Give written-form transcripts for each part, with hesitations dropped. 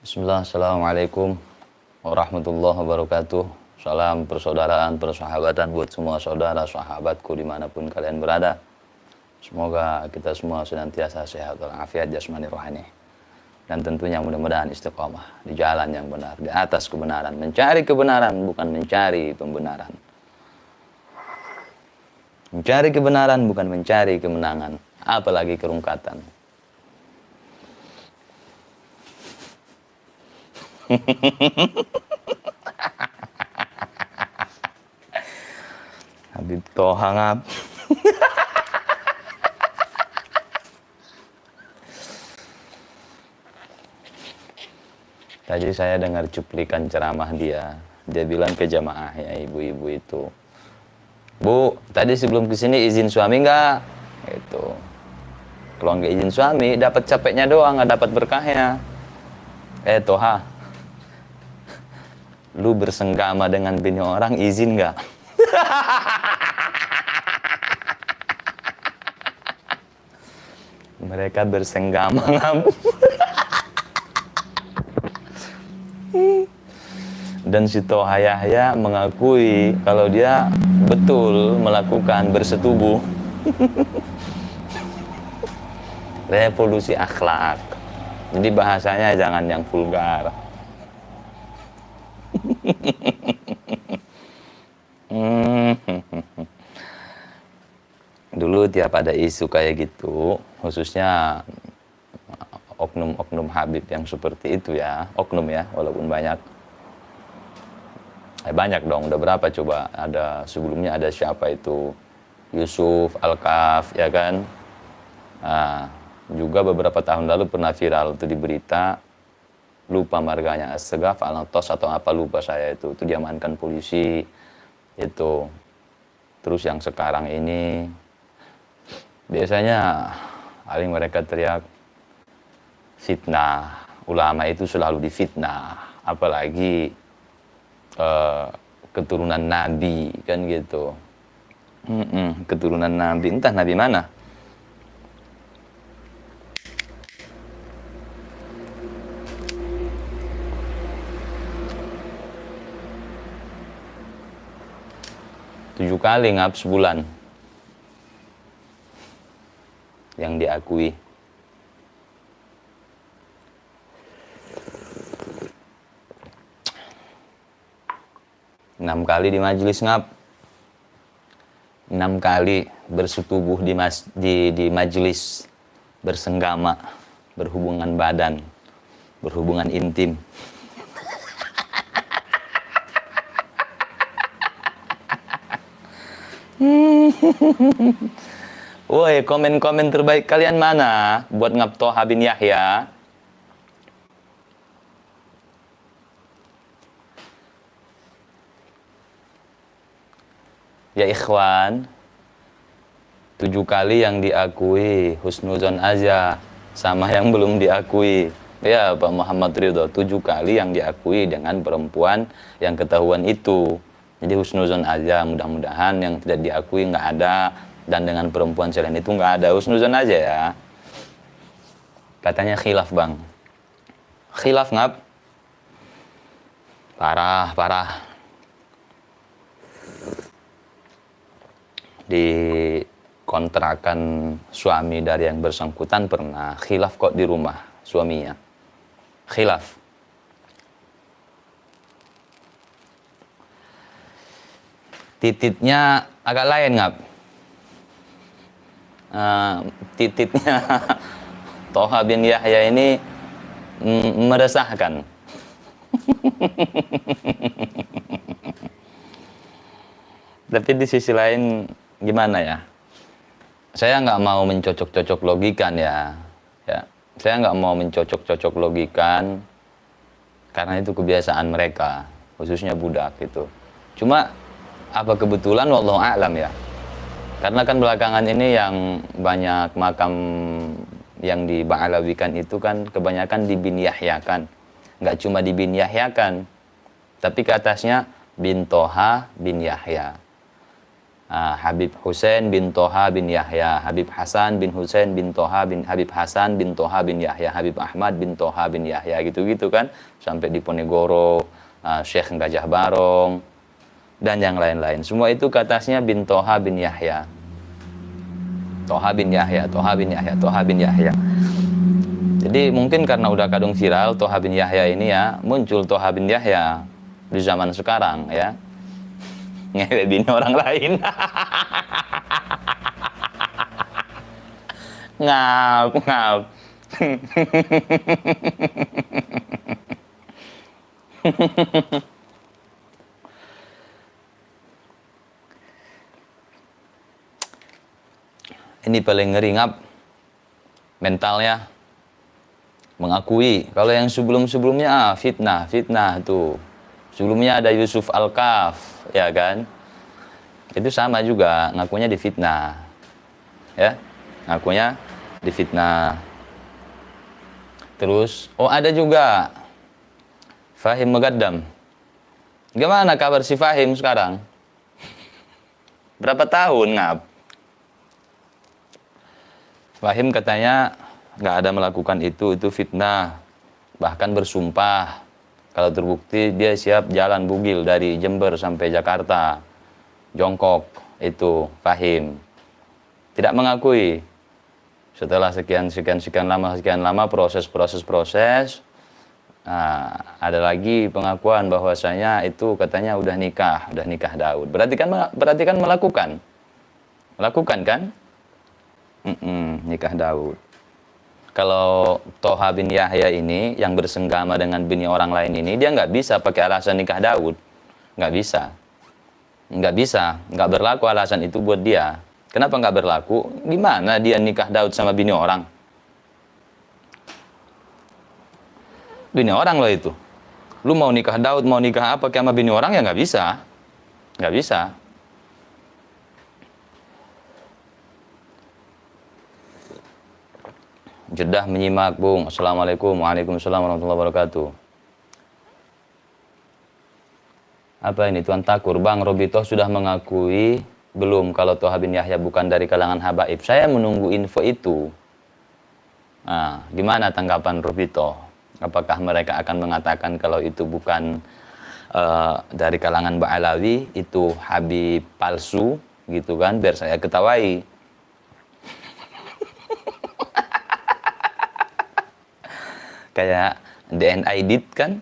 Bismillah, assalamualaikum warahmatullahi wabarakatuh. Salam persaudaraan, persahabatan buat semua saudara sahabatku dimanapun kalian berada. Semoga kita semua senantiasa sehat walafiat jasmani rohani, dan tentunya mudah-mudahan istiqomah di jalan yang benar, di atas kebenaran, mencari kebenaran bukan mencari pembenaran, mencari kebenaran bukan mencari kemenangan, apalagi kerungkatan. Habib Toha ngap. Tadi saya dengar cuplikan ceramah dia. Dia bilang ke jamaahnya, ibu-ibu itu, "Bu, tadi sebelum kesini izin suami nggak?" Gitu. Kalau nggak izin suami, dapat capeknya doang, nggak dapat berkahnya. Toha, lu bersenggama dengan bini orang izin nggak? Mereka bersenggama ngap. Dan si Toha Yahya mengakui kalau dia betul melakukan bersetubuh. Revolusi akhlak. Jadi bahasanya jangan yang vulgar. Dulu tiap ada isu kayak gitu, khususnya oknum-oknum Habib yang seperti itu ya, oknum ya, walaupun banyak. Banyak dong, udah berapa coba, ada sebelumnya ada siapa itu, Yusuf Al-Kaf ya kan. Nah, juga beberapa tahun lalu pernah viral itu di berita, lupa marganya, Assegaf Al-Tos atau apa lupa saya, itu diamankan polisi itu. Terus yang sekarang ini biasanya paling mereka teriak fitnah, ulama itu selalu difitnah, apalagi keturunan Nabi kan gitu. Keturunan Nabi, entah Nabi mana. Tujuh kali ngap sebulan yang diakui. Enam kali di majelis ngap. 6 kali bersetubuh di majelis, bersenggama, berhubungan badan, berhubungan intim. Woi, komen-komen terbaik kalian mana buat ngap Toha bin Yahya? Ya ikhwan, 7 kali yang diakui husnuzon aja, sama yang belum diakui. Ya Pak Muhammad Ridho, 7 kali yang diakui dengan perempuan yang ketahuan itu. Jadi husnuzon aja, mudah-mudahan yang tidak diakui nggak ada, dan dengan perempuan selain itu nggak ada, husnuzon aja ya. Katanya khilaf bang, khilaf ngap, parah. Di kontrakan suami dari yang bersangkutan pernah khilaf kok di rumah suaminya, khilaf. Tititnya agak lain ngap. Tititnya Toha bin Yahya ini meresahkan. Tapi di sisi lain gimana ya? Saya nggak mau mencocok-cocok logikan ya. Saya nggak mau mencocok-cocok logikan karena itu kebiasaan mereka, khususnya budak gitu. Cuma apa kebetulan wallahu a'lam ya. Karena kan belakangan ini yang banyak makam yang di Ba'alawikan itu kan kebanyakan di bin Yahya kan. Nggak cuma di bin Yahya kan, tapi ke atasnya bin Toha bin Yahya. Habib Husain bin Toha bin Yahya, Habib Hasan bin Husain bin Toha bin Habib Hasan bin Toha bin Yahya, Habib Ahmad bin Toha bin Yahya, gitu-gitu kan, sampai di Ponegoro, Syekh Gajah Barong dan yang lain-lain. Semua itu ke atasnya bin Toha bin Yahya. Toha bin Yahya, Toha bin Yahya, Toha bin Yahya. Jadi mungkin karena udah kadung viral Toha bin Yahya ini ya, muncul Toha bin Yahya di zaman sekarang ya. Ngewe bini orang lain. Ngap, ngap. Ini paling ngeri, ngap. Mentalnya mengakui. Kalau yang sebelum-sebelumnya fitnah, fitnah tuh. Sebelumnya ada Yusuf Al-Kaf, ya kan? Itu sama juga, ngakunya difitnah. Ya, ngakunya difitnah. Terus, ada juga Fahim Megaddam. Gimana kabar si Fahim sekarang? Berapa tahun, ngap? Fahim katanya nggak ada melakukan itu fitnah. Bahkan bersumpah. Kalau terbukti dia siap jalan bugil dari Jember sampai Jakarta. Jongkok itu Fahim. Tidak mengakui. Setelah sekian lama proses. Ada lagi pengakuan bahwasanya itu katanya udah nikah Daud. Berarti kan melakukan. Melakukan kan? Nikah Daud. Kalau Toha bin Yahya ini yang bersenggama dengan bini orang lain ini, dia nggak bisa pakai alasan nikah Daud. Nggak bisa. Nggak berlaku alasan itu buat dia. Kenapa nggak berlaku? Gimana dia nikah Daud sama bini orang? Bini orang loh itu. Lu mau nikah Daud, mau nikah apa sama bini orang ya nggak bisa. Nggak bisa. Jeddah menyimak, Bung. Assalamualaikum. Waalaikumsalam warahmatullahi wabarakatuh. Apa ini, Tuan Takur? Bang Robito sudah mengakui belum kalau Toha bin Yahya bukan dari kalangan habaib? Saya menunggu info itu. Gimana tanggapan Robito? Apakah mereka akan mengatakan kalau itu bukan dari kalangan Ba'alawi, itu Habib palsu, gitu kan? Biar saya ketawai. Kayak DNA Aidit kan,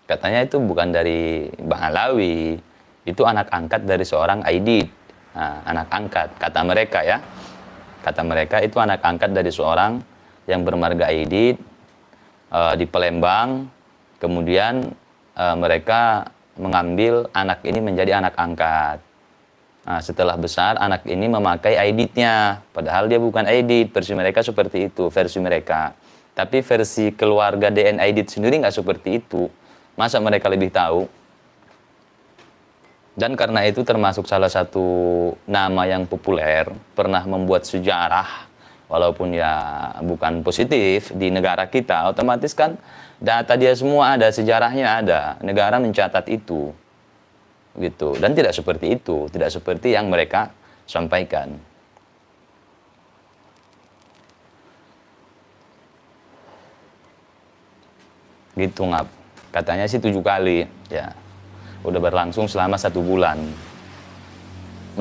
katanya itu bukan dari Bang Alawi, itu anak angkat dari seorang Aidit. Anak angkat, kata mereka ya. Kata mereka itu anak angkat dari seorang yang bermarga Aidit di Palembang. Kemudian mereka mengambil anak ini menjadi anak angkat. Setelah besar, anak ini memakai Aiditnya, padahal dia bukan Aidit. Versi mereka seperti itu, versi mereka. Tapi versi keluarga DNA Aidit sendiri nggak seperti itu. Masa mereka lebih tahu? Dan karena itu termasuk salah satu nama yang populer, pernah membuat sejarah, walaupun ya bukan positif di negara kita, otomatis kan data dia semua ada, sejarahnya ada, negara mencatat itu. Gitu. Dan tidak seperti itu, tidak seperti yang mereka sampaikan. Gitu, ngap. Katanya sih 7 kali ya, udah berlangsung selama 1 bulan.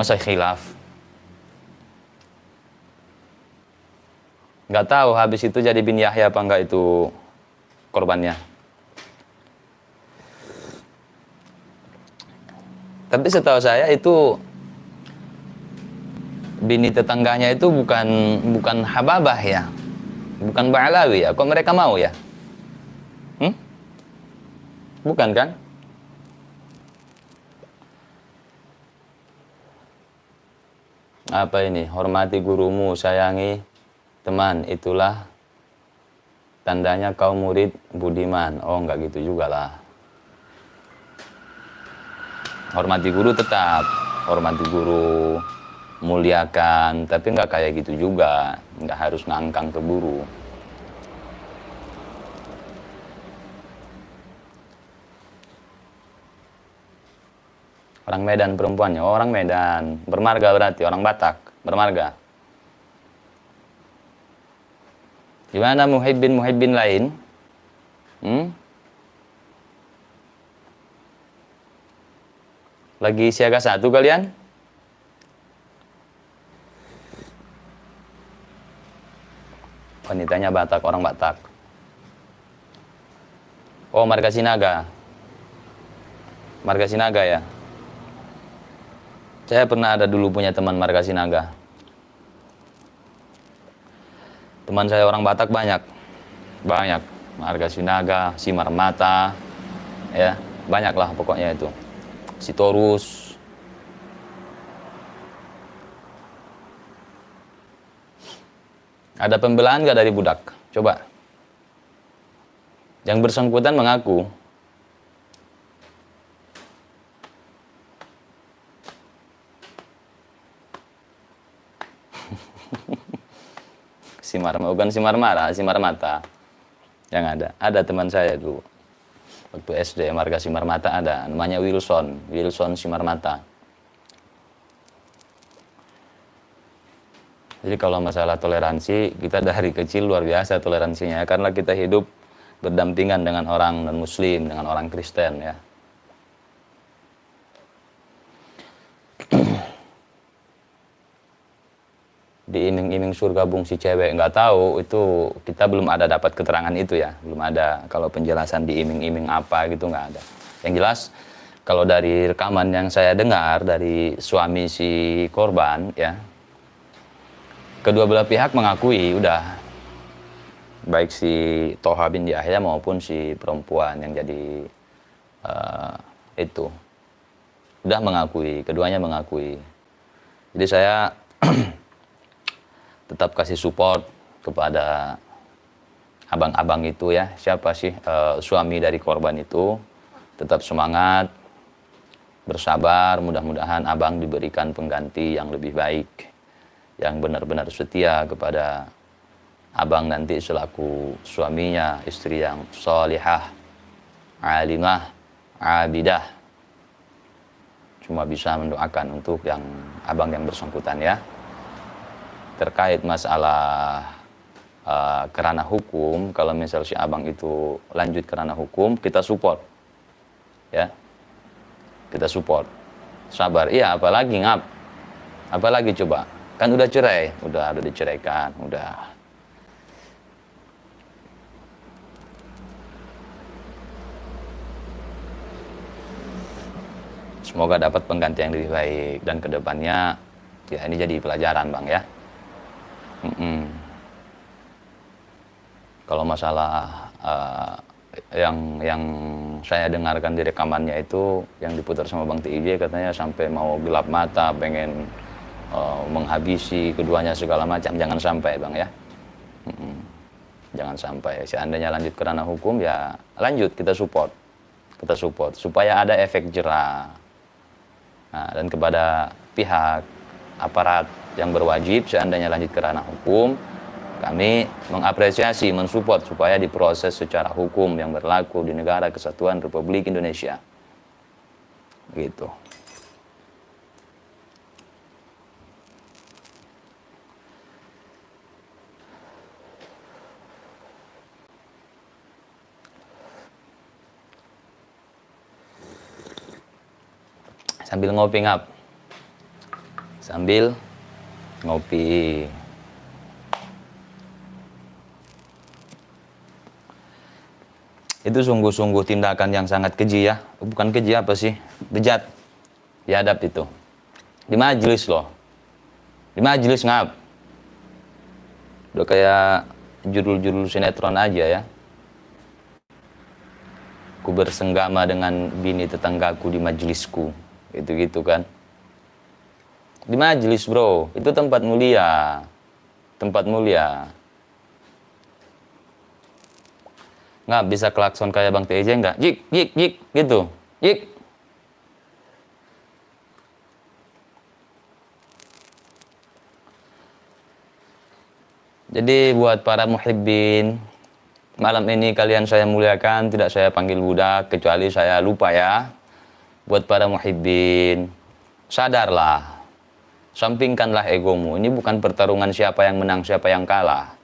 Masa khilaf? Nggak tahu habis itu jadi bin Yahya apa enggak itu korbannya. Tapi setahu saya itu bini tetangganya itu bukan Hababah ya, bukan Ba'alawi ya. Kok mereka mau ya? Bukan kan? Apa ini? Hormati gurumu, sayangi teman, itulah tandanya kau murid budiman. Oh, enggak gitu juga lah. Hormati guru tetap, hormati guru, muliakan, tapi enggak kayak gitu juga. Enggak harus ngangkang ke guru. Orang Medan perempuannya. Oh, orang Medan. Bermarga berarti, orang Batak. Bermarga. Gimana muhibbin lain? Lagi siaga 1 kalian? Wanitanya Batak, orang Batak. Oh, marga Sinaga. Marga Sinaga ya. Saya pernah ada dulu punya teman marga Sinaga. Teman saya orang Batak banyak. Banyak. Marga Sinaga, Simarmata, ya, banyak lah pokoknya itu. Sitorus. Ada pembelaan nggak dari budak? Coba. Yang bersangkutan mengaku. Bukan Simarmata. Yang ada teman saya dulu. Waktu SD marga Simarmata ada, namanya Wilson Simarmata. Jadi kalau masalah toleransi, kita dari kecil luar biasa toleransinya, karena kita hidup berdampingan dengan orang non-muslim, dengan orang Kristen ya. Diiming-iming surga bung si cewek, nggak tahu, itu kita belum ada dapat keterangan itu ya, belum ada kalau penjelasan diiming-iming apa gitu, nggak ada. Yang jelas kalau dari rekaman yang saya dengar dari suami si korban ya, kedua belah pihak mengakui udah, baik si Toha bin Yahya maupun si perempuan yang jadi itu udah mengakui, keduanya mengakui. Jadi saya tetap kasih support kepada abang-abang itu ya, siapa sih suami dari korban itu, tetap semangat, bersabar, mudah-mudahan abang diberikan pengganti yang lebih baik, yang benar-benar setia kepada abang nanti selaku suaminya, istri yang sholihah, alimah, abidah. Cuma bisa mendoakan untuk yang abang yang bersangkutan ya. Terkait masalah kerana hukum, kalau misal si abang itu lanjut kerana hukum, kita support ya, kita support, sabar. Iya, apalagi apalagi coba, kan udah cerai, udah diceraikan, udah. Semoga dapat pengganti yang lebih baik, dan kedepannya ya ini jadi pelajaran bang ya. Kalau masalah yang saya dengarkan di rekamannya itu yang diputar sama Bang TIJ, katanya sampai mau gelap mata, pengen menghabisi keduanya segala macam. Jangan sampai bang ya. Jangan sampai. Seandainya lanjut kerana hukum ya lanjut, kita support supaya ada efek jera. Nah, dan kepada pihak aparat yang berwajib, seandainya lanjut kerana hukum, kami mengapresiasi, mensupport supaya diproses secara hukum yang berlaku di negara kesatuan Republik Indonesia. Gitu. Sambil ngopi sambil ngopi. Itu sungguh-sungguh tindakan yang sangat keji ya. Bukan keji, apa sih? Bejat. Biadab itu. Di majelis loh. Di majelis ngap. Udah kayak judul-judul sinetron aja ya. Ku bersenggama dengan bini tetanggaku di majelisku. Gitu-gitu kan. Di majelis bro. Itu tempat mulia. Tempat mulia. Nggak bisa klakson kayak Bang TJ nggak? Jik, jik, jik, gitu. Jik. Jadi buat para muhibbin, malam ini kalian saya muliakan, tidak saya panggil budak, kecuali saya lupa ya. buat para muhibbin, sadarlah, sampingkanlah egomu. Ini bukan pertarungan siapa yang menang, siapa yang kalah.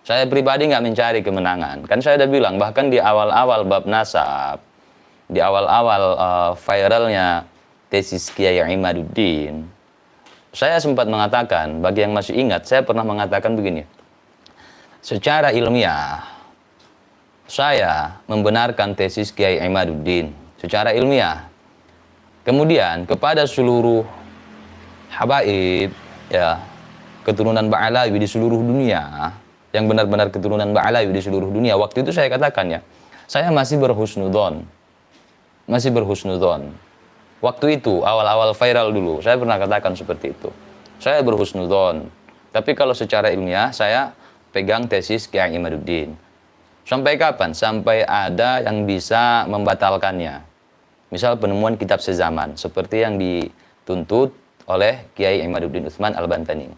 Saya pribadi nggak mencari kemenangan. Kan saya udah bilang, bahkan di awal-awal bab nasab, di awal-awal viralnya tesis Kiai Imaduddin, saya sempat mengatakan, bagi yang masih ingat, saya pernah mengatakan begini. Secara ilmiah, saya membenarkan tesis Kiai Imaduddin. Secara ilmiah. Kemudian, kepada seluruh habaib, ya, keturunan Ba'alawi di seluruh dunia, yang benar-benar keturunan Ba'alawi di seluruh dunia, waktu itu saya katakan ya, saya masih berhusnudzon. Masih berhusnudzon. Waktu itu, awal-awal viral dulu, saya pernah katakan seperti itu. Saya berhusnudzon. Tapi kalau secara ilmiah, saya pegang tesis Kiai Imaduddin. Sampai kapan? Sampai ada yang bisa membatalkannya. Misal penemuan kitab sezaman, seperti yang dituntut oleh Kiai Imaduddin Utsman Al-Bantani.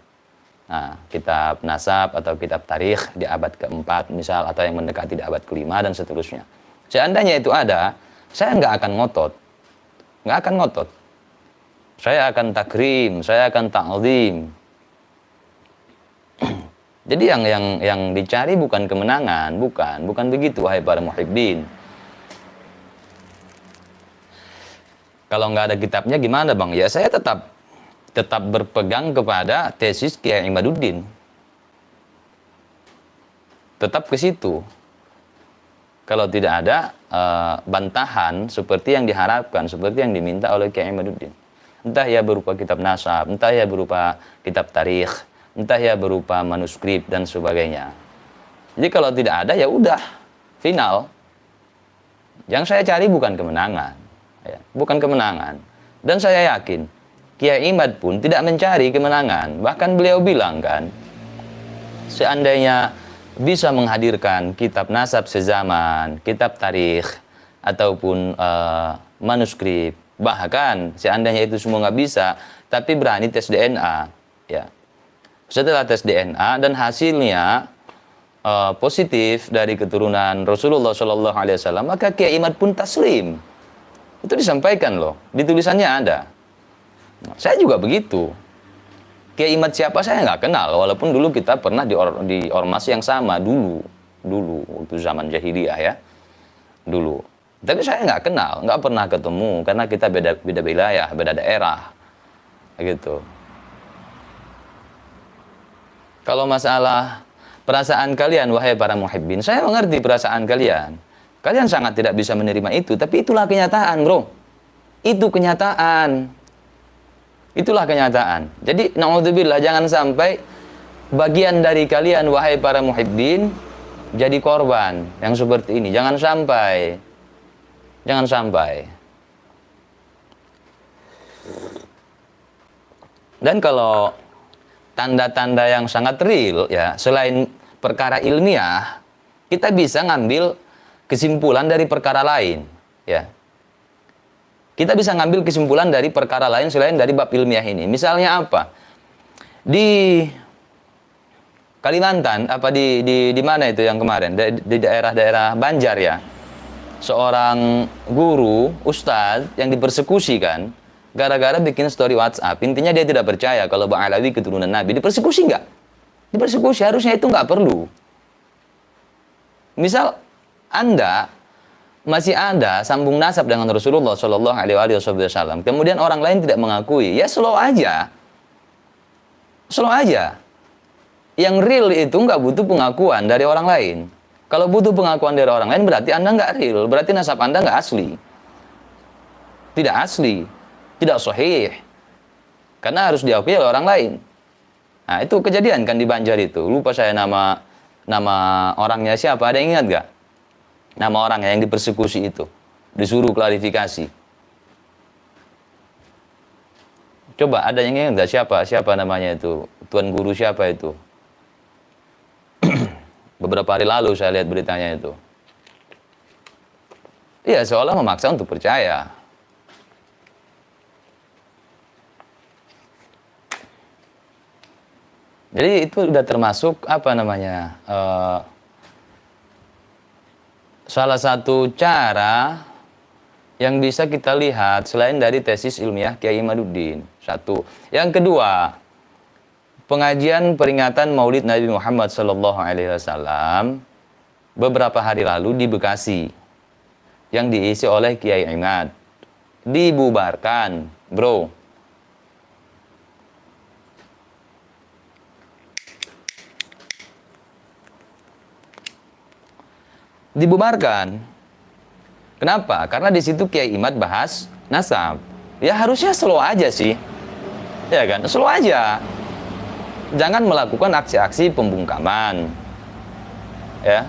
Nah, kitab nasab atau kitab tarikh di abad keempat misal, atau yang mendekati di abad kelima dan seterusnya. Seandainya itu ada, saya nggak akan ngotot. Nggak akan ngotot. Saya akan takrim, saya akan ta'zim. Jadi yang dicari bukan kemenangan, bukan begitu wahai para muhibbin. Kalau nggak ada kitabnya gimana bang? Ya saya tetap berpegang kepada tesis Kiai Imaduddin. Tetap ke situ. Kalau tidak ada bantahan seperti yang diharapkan, seperti yang diminta oleh Kiai Imaduddin. Entah ya berupa kitab nasab, entah ya berupa kitab tarikh, entah ya berupa manuskrip dan sebagainya. Jadi kalau tidak ada ya udah, final. Yang saya cari bukan kemenangan, ya, bukan kemenangan. Dan saya yakin Kiai Imad pun tidak mencari kemenangan. Bahkan beliau bilang kan, seandainya bisa menghadirkan kitab nasab sezaman, kitab tarikh, ataupun manuskrip, bahkan seandainya itu semua nggak bisa, tapi berani tes DNA, ya. Setelah tes DNA dan hasilnya positif dari keturunan Rasulullah Shallallahu Alaihi Wasallam, maka Kiai Imad pun taslim. Itu disampaikan loh, di tulisannya ada. Saya juga begitu. Kiai Imad siapa saya nggak kenal, walaupun dulu kita pernah di ormas yang sama dulu waktu zaman jahiliyah ya, dulu. Tapi saya nggak kenal, nggak pernah ketemu karena kita beda wilayah, beda daerah, gitu. Kalau masalah perasaan kalian, wahai para muhibbin, saya mengerti perasaan kalian. Kalian sangat tidak bisa menerima itu, tapi itulah kenyataan, bro. Itu kenyataan. Itulah kenyataan. Jadi, na'udzubillah, jangan sampai bagian dari kalian, wahai para muhibbin, jadi korban yang seperti ini. Jangan sampai. Jangan sampai. Dan kalau tanda-tanda yang sangat real, ya, selain perkara ilmiah, kita bisa ngambil kesimpulan dari perkara lain, ya. Kita bisa ngambil kesimpulan dari perkara lain selain dari bab ilmiah ini. Misalnya apa? Di Kalimantan, di mana itu yang kemarin? Di daerah-daerah Banjar ya. Seorang guru, ustadz yang dipersekusi kan, gara-gara bikin story WhatsApp. Intinya dia tidak percaya kalau Ba'alawi keturunan Nabi. Dipersekusi nggak? Dipersekusi, harusnya itu nggak perlu. Misal Anda masih ada sambung nasab dengan Rasulullah Shallallahu Alaihi Wasallam, kemudian orang lain tidak mengakui, ya slow aja. Yang real itu nggak butuh pengakuan dari orang lain. Kalau butuh pengakuan dari orang lain, berarti Anda nggak real, berarti nasab Anda nggak asli. Tidak asli, tidak sahih. Karena harus diakui oleh orang lain. Nah, itu kejadian kan di Banjar itu. Lupa saya nama orangnya siapa, ada yang ingat nggak? Nama orang yang dipersekusi itu, disuruh klarifikasi. Coba ada yang ingat nggak siapa namanya itu, tuan guru siapa itu? Beberapa hari lalu saya lihat beritanya itu. Iya, seolah memaksa untuk percaya. Jadi itu udah termasuk apa namanya? Salah satu cara yang bisa kita lihat selain dari tesis ilmiah Kiai Imaduddin. Satu. Yang kedua, pengajian peringatan Maulid Nabi Muhammad SAW beberapa hari lalu di Bekasi yang diisi oleh Kiai Imad dibubarkan, bro. Dibubarkan. Kenapa? Karena di situ Kiai Imad bahas nasab. Ya harusnya slow aja sih. Ya kan? Slow aja. Jangan melakukan aksi-aksi pembungkaman. Ya.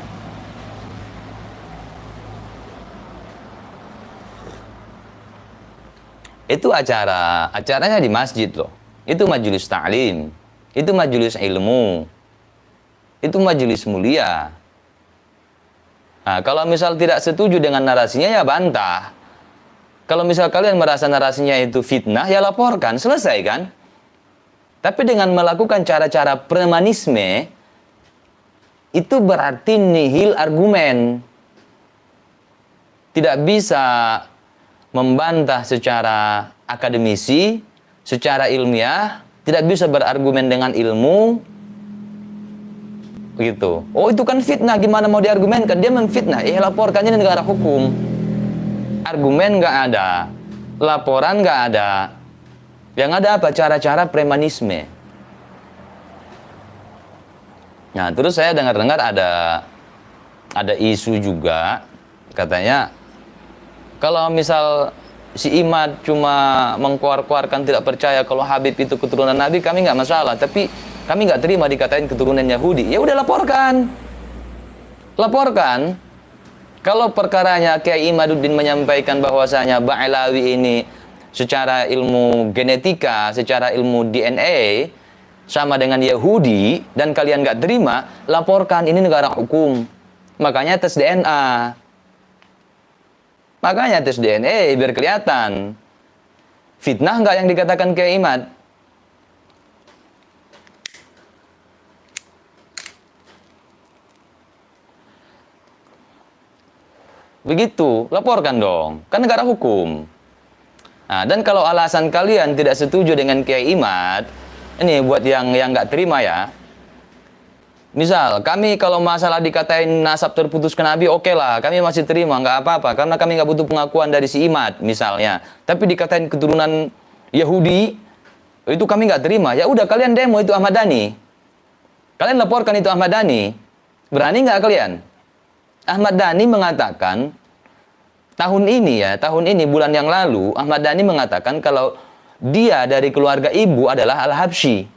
Itu acaranya di masjid loh. Itu majelis ta'lim. Itu majelis ilmu. Itu majelis mulia. Nah, kalau misal tidak setuju dengan narasinya, ya bantah. Kalau misal kalian merasa narasinya itu fitnah, ya laporkan, selesai kan? Tapi dengan melakukan cara-cara premanisme, itu berarti nihil argumen. Tidak bisa membantah secara akademisi, secara ilmiah, tidak bisa berargumen dengan ilmu, begitu. Oh itu kan fitnah, gimana mau diargumenkan? Dia memfitnah, laporkannya di negara hukum. Argumen nggak ada, laporan nggak ada. Yang ada apa? Cara-cara premanisme. Nah terus saya dengar-dengar ada isu juga, katanya kalau misal si Imad cuma mengkuar-kuarkan tidak percaya kalau Habib itu keturunan Nabi, kami nggak masalah. Tapi kami nggak terima dikatain keturunan Yahudi. Ya udah laporkan. Laporkan. Kalau perkaranya Kiai Imaduddin menyampaikan bahwasanya Ba'alawi ini secara ilmu genetika, secara ilmu DNA sama dengan Yahudi dan kalian nggak terima, laporkan, ini negara hukum. Makanya tes DNA. Makanya tes DNA biar kelihatan. Fitnah nggak yang dikatakan Kiai Imad? Begitu, laporkan dong. Kan negara hukum. Nah, dan kalau alasan kalian tidak setuju dengan Kiai Imad, ini buat yang nggak terima ya. Misal, kami kalau masalah dikatain nasab terputus ke Nabi, oke lah, kami masih terima, nggak apa-apa. Karena kami nggak butuh pengakuan dari si Imad, misalnya. Tapi dikatain keturunan Yahudi, itu kami nggak terima. Ya udah, kalian demo itu Ahmad Dhani. Kalian laporkan itu Ahmad Dhani. Berani nggak kalian? Ahmad Dhani mengatakan, tahun ini bulan yang lalu, Ahmad Dhani mengatakan kalau dia dari keluarga ibu adalah Al-Habsyi.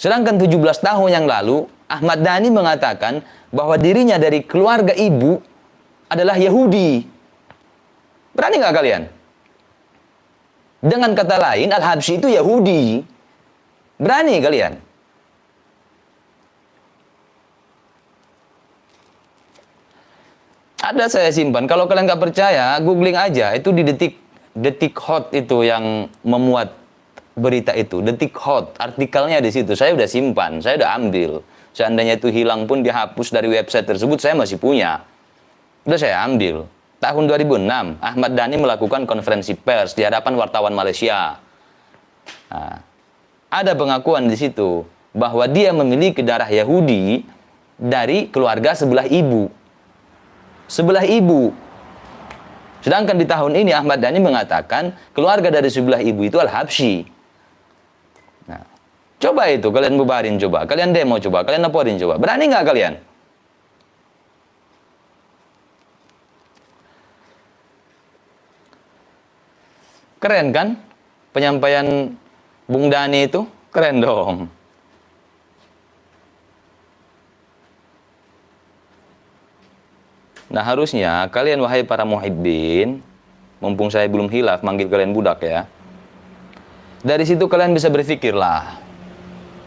Sedangkan 17 tahun yang lalu, Ahmad Dhani mengatakan bahwa dirinya dari keluarga ibu adalah Yahudi. Berani nggak kalian? Dengan kata lain, Al-Habsyi itu Yahudi. Berani kalian? Ada saya simpan. Kalau kalian nggak percaya, googling aja. Itu di Detik Hot itu yang memuat berita itu. Detik Hot, artikelnya di situ. Saya udah simpan, saya udah ambil. Seandainya itu hilang pun dihapus dari website tersebut, saya masih punya. Udah saya ambil. Tahun 2006, Ahmad Dhani melakukan konferensi pers di hadapan wartawan Malaysia. Nah, ada pengakuan di situ bahwa dia memiliki darah Yahudi dari keluarga sebelah ibu. Sebelah ibu. Sedangkan di tahun ini Ahmad Dhani mengatakan keluarga dari sebelah ibu itu Al-Habsyi. Nah, coba itu kalian bubarin coba, kalian demo coba, kalian laporin coba. Berani nggak kalian? Keren kan? Penyampaian Bung Dhani itu keren dong. Nah harusnya kalian wahai para muhibbin, mumpung saya belum hilaf manggil kalian budak ya. Dari situ kalian bisa berpikir lah.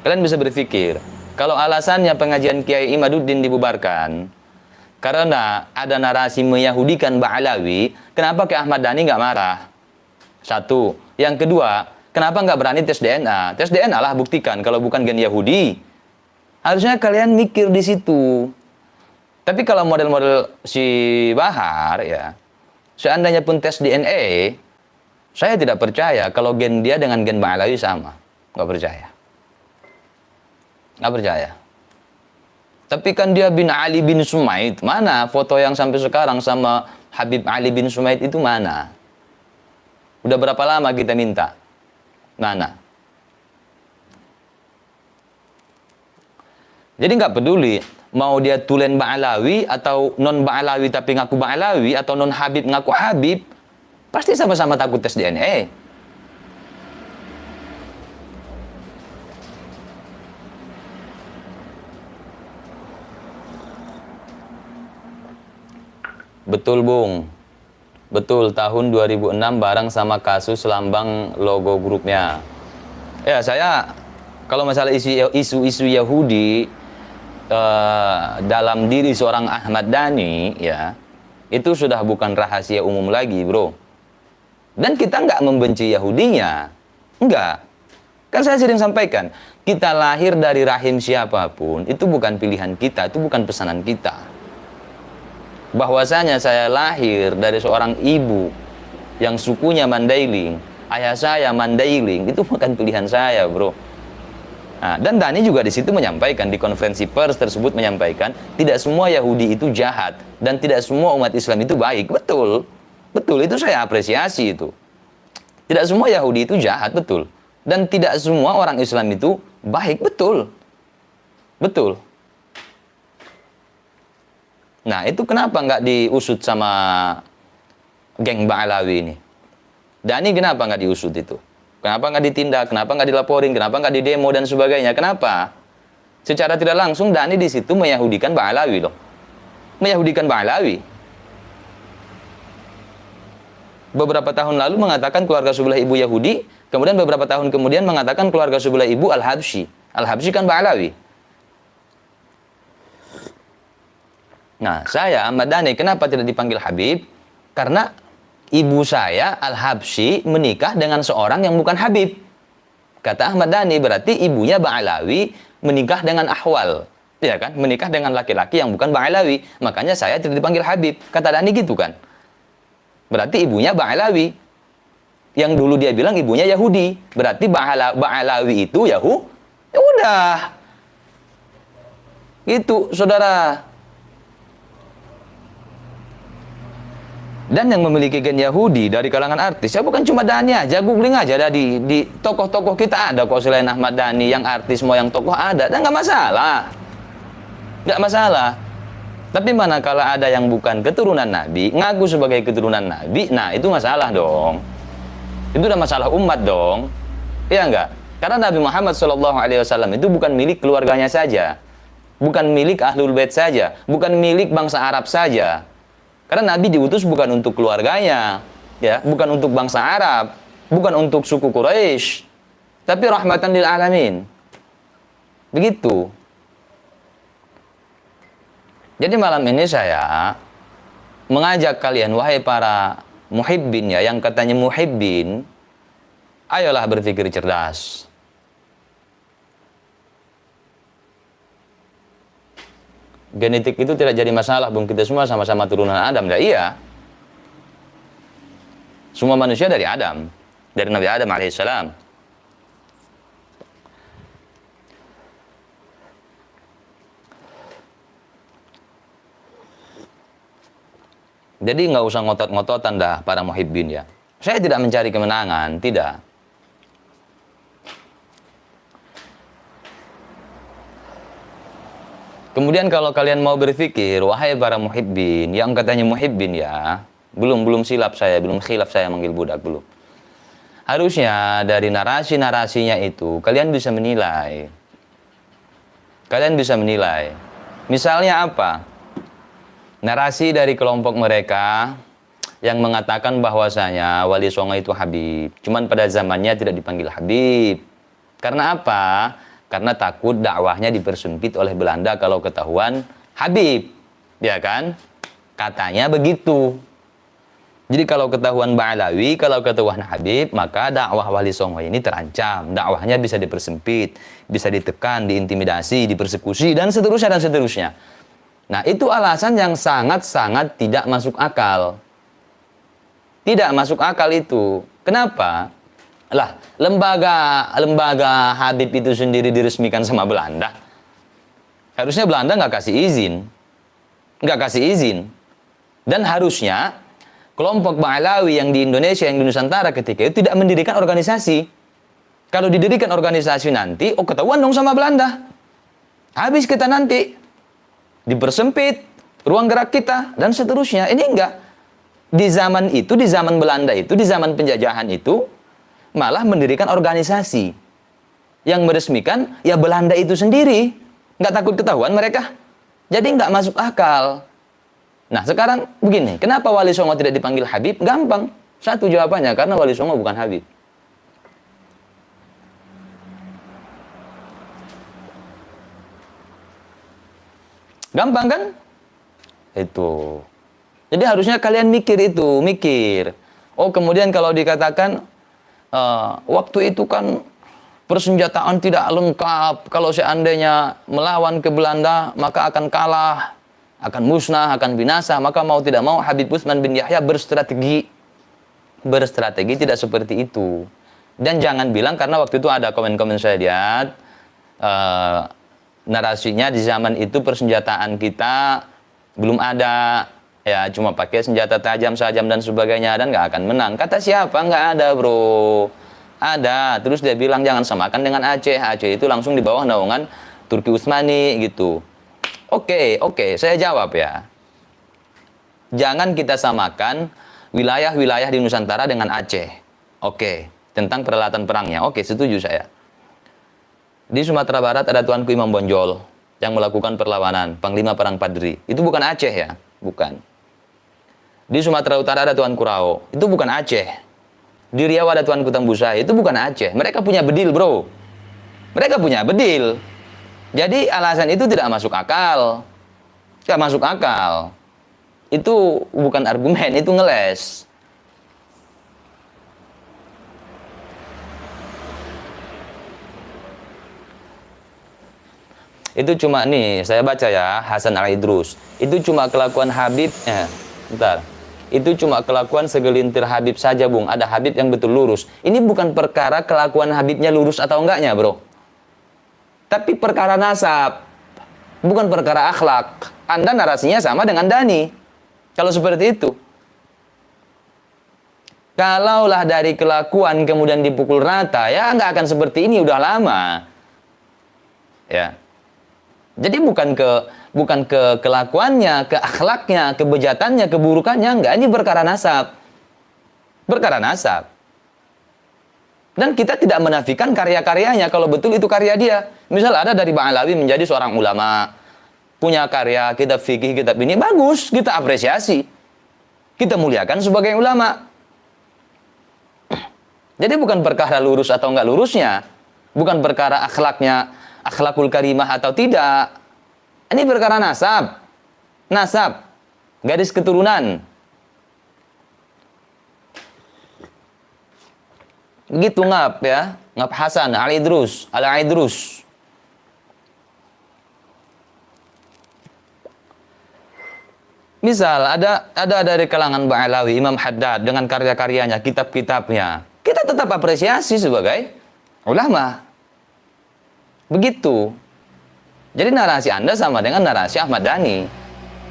Kalian bisa berpikir, kalau alasannya pengajian Kiai Imaduddin dibubarkan karena ada narasi meyahudikan Ba'alawi, kenapa Kiai Ahmad Dhani nggak marah? Satu. Yang kedua, kenapa nggak berani tes DNA? Tes DNA lah buktikan kalau bukan gen Yahudi. Harusnya kalian mikir di situ. Tapi kalau model-model si Bahar ya, Seandainya pun tes DNA, saya tidak percaya kalau gen dia dengan gen Ba'alawi sama. Nggak percaya. Nggak percaya. Tapi kan dia bin Ali bin Sumaid. Mana foto yang sampai sekarang sama Habib Ali bin Sumaid itu mana? Udah berapa lama kita minta? Mana? Jadi nggak peduli mau dia tulen Ba'alawi atau non Ba'alawi tapi ngaku Ba'alawi atau non Habib ngaku Habib, pasti sama-sama takut tes DNA. Betul, Bung. Betul, tahun 2006 bareng sama kasus lambang logo grupnya. Ya, saya kalau masalah isu-isu Yahudi dalam diri seorang Ahmad Dhani, ya, itu sudah bukan rahasia umum lagi, bro. Dan kita nggak membenci Yahudinya. Enggak. Kan saya sering sampaikan, kita lahir dari rahim siapapun, itu bukan pilihan kita, itu bukan pesanan kita. Bahwasanya saya lahir dari seorang ibu yang sukunya Mandailing, ayah saya Mandailing, itu bukan pilihan saya, bro. Nah, dan Dhani juga di situ menyampaikan, di konferensi pers tersebut menyampaikan, tidak semua Yahudi itu jahat dan tidak semua umat Islam itu baik. Betul, betul, itu saya apresiasi itu. Tidak semua Yahudi itu jahat, betul, dan tidak semua orang Islam itu baik, betul, betul. Nah, itu kenapa nggak diusut sama geng Ba'alawi ini? Dhani kenapa nggak diusut itu? Kenapa nggak ditindak? Kenapa nggak dilaporin? Kenapa nggak didemo dan sebagainya? Kenapa? Secara tidak langsung Dhani di situ meyahudikan Ba'alawi loh. Meyahudikan Ba'alawi. Beberapa tahun lalu mengatakan keluarga sebelah ibu Yahudi, kemudian beberapa tahun kemudian mengatakan keluarga sebelah ibu Al-Habsyi. Al-Habsyi kan Ba'alawi. Nah, saya Ahmad Dhani kenapa tidak dipanggil Habib? Karena ibu saya Al-Habsyi menikah dengan seorang yang bukan Habib. Kata Ahmad Dhani, berarti ibunya Ba'alawi menikah dengan Ahwal. Ya kan? Menikah dengan laki-laki yang bukan Ba'alawi. Makanya saya tidak dipanggil Habib. Kata Dhani gitu kan? Berarti ibunya Ba'alawi. Yang dulu dia bilang ibunya Yahudi. Berarti Ba'alawi itu Ya udah. Gitu, saudara. Dan yang memiliki gen Yahudi dari kalangan artis, ya bukan cuma Dhani aja, googling aja ada di tokoh-tokoh kita ada kok selain Ahmad Dhani, yang artis mau yang tokoh ada, dan nggak masalah, nggak masalah. Tapi manakala ada yang bukan keturunan Nabi, ngaku sebagai keturunan Nabi, nah itu masalah dong, itu udah masalah umat dong, iya nggak? Karena Nabi Muhammad SAW itu bukan milik keluarganya saja, bukan milik Ahlul Bait saja, bukan milik bangsa Arab saja. Karena Nabi diutus bukan untuk keluarganya, ya, bukan untuk bangsa Arab, bukan untuk suku Quraisy, tapi rahmatan lil alamin. Begitu. Jadi malam ini saya mengajak kalian, wahai para muhibbin, ya, yang katanya muhibbin, ayolah berpikir cerdas. Genetik itu tidak jadi masalah, Bung. Kita semua sama-sama turunan Adam. Ya, iya. Semua manusia dari Adam. Dari Nabi Adam alaihissalam. Jadi nggak usah ngotot-ngototan dah para muhibbin, ya. Saya tidak mencari kemenangan, tidak. Kemudian kalau kalian mau berpikir, wahai para muhibbin, yang katanya muhibbin, ya, belum khilaf saya manggil budak, belum. Harusnya dari narasi-narasinya itu kalian bisa menilai. Kalian bisa menilai. Misalnya apa? Narasi dari kelompok mereka yang mengatakan bahwasanya Wali Songo itu Habib. Cuman pada zamannya tidak dipanggil Habib. Karena apa? Karena takut dakwahnya dipersempit oleh Belanda kalau ketahuan Habib, ya kan? Katanya begitu. Jadi kalau ketahuan Ba'alawi, kalau ketahuan Habib, maka dakwah Wali Songo ini terancam. Dakwahnya bisa dipersempit, bisa ditekan, diintimidasi, dipersekusi, dan seterusnya, dan seterusnya. Nah, itu alasan yang sangat-sangat tidak masuk akal. Tidak masuk akal itu. Kenapa? Lah, lembaga Habib itu sendiri diresmikan sama Belanda. Harusnya Belanda nggak kasih izin. Nggak kasih izin. Dan harusnya kelompok Ba'alawi yang di Indonesia, yang di Nusantara ketika itu tidak mendirikan organisasi. Kalau didirikan organisasi nanti, oh ketahuan dong sama Belanda. Habis kita nanti. Dipersempit ruang gerak kita, dan seterusnya. Ini enggak. Di zaman itu, di zaman Belanda itu, di zaman penjajahan itu, malah mendirikan organisasi. Yang meresmikan, ya Belanda itu sendiri. Nggak takut ketahuan mereka. Jadi nggak masuk akal. Nah sekarang begini, kenapa Wali Songo tidak dipanggil Habib? Gampang. Satu jawabannya, karena Wali Songo bukan Habib. Gampang kan? Itu. Jadi harusnya kalian mikir itu, mikir. Oh kemudian kalau dikatakan, waktu itu kan persenjataan tidak lengkap. Kalau seandainya melawan ke Belanda, maka akan kalah, akan musnah, akan binasa. Maka mau tidak mau Habib Utsman bin Yahya berstrategi. Berstrategi tidak seperti itu. Dan jangan bilang, karena waktu itu ada komen-komen saya lihat, narasinya di zaman itu persenjataan kita belum ada, ya cuma pakai senjata tajam, sajam dan sebagainya, dan nggak akan menang. Kata siapa? Nggak ada bro. Ada. Terus dia bilang jangan samakan dengan Aceh. Aceh itu langsung di bawah naungan Turki Utsmani gitu. Oke, saya jawab ya. Jangan kita samakan wilayah-wilayah di Nusantara dengan Aceh. Oke, tentang peralatan perangnya. Oke, setuju saya. Di Sumatera Barat ada Tuanku Imam Bonjol yang melakukan perlawanan, Panglima Perang Padri. Itu bukan Aceh ya? Bukan. Di Sumatera Utara ada Tuanku Rao. Itu bukan Aceh. Di Riau ada Tuanku Tambusai. Itu bukan Aceh. Mereka punya bedil, bro. Mereka punya bedil. Jadi alasan itu tidak masuk akal. Tidak masuk akal. Itu bukan argumen, itu ngeles. Itu cuma nih, saya baca ya, Hasan Al-Idrus. Itu cuma kelakuan Habib, bentar. Itu cuma kelakuan segelintir Habib saja, Bung. Ada Habib yang betul lurus. Ini bukan perkara kelakuan Habibnya lurus atau enggaknya, bro. Tapi perkara nasab. Bukan perkara akhlak. Anda narasinya sama dengan Dhani. Kalau seperti itu. Kalaulah dari kelakuan kemudian dipukul rata, ya nggak akan seperti ini, udah lama. Ya. Jadi bukan ke kelakuannya, ke akhlaknya, kebejatannya, keburukannya, enggak. Ini perkara nasab. Perkara nasab. Dan kita tidak menafikan karya-karyanya kalau betul itu karya dia. Misal ada dari Ba'alawi menjadi seorang ulama, punya karya, kitab fikih, kitab ini bagus, kita apresiasi. Kita muliakan sebagai ulama. Jadi bukan perkara lurus atau enggak lurusnya. Bukan perkara akhlaknya, akhlakul karimah atau tidak. Ini perkara nasab. Nasab. Garis keturunan. Gitu ngap ya. Ngap Hasan, Al-Idrus, Al-Idrus. Misal ada dari kalangan Ba'alawi, Imam Haddad dengan karya-karyanya, kitab-kitabnya. Kita tetap apresiasi sebagai ulama. Begitu. Jadi narasi Anda sama dengan narasi Ahmad Dhani.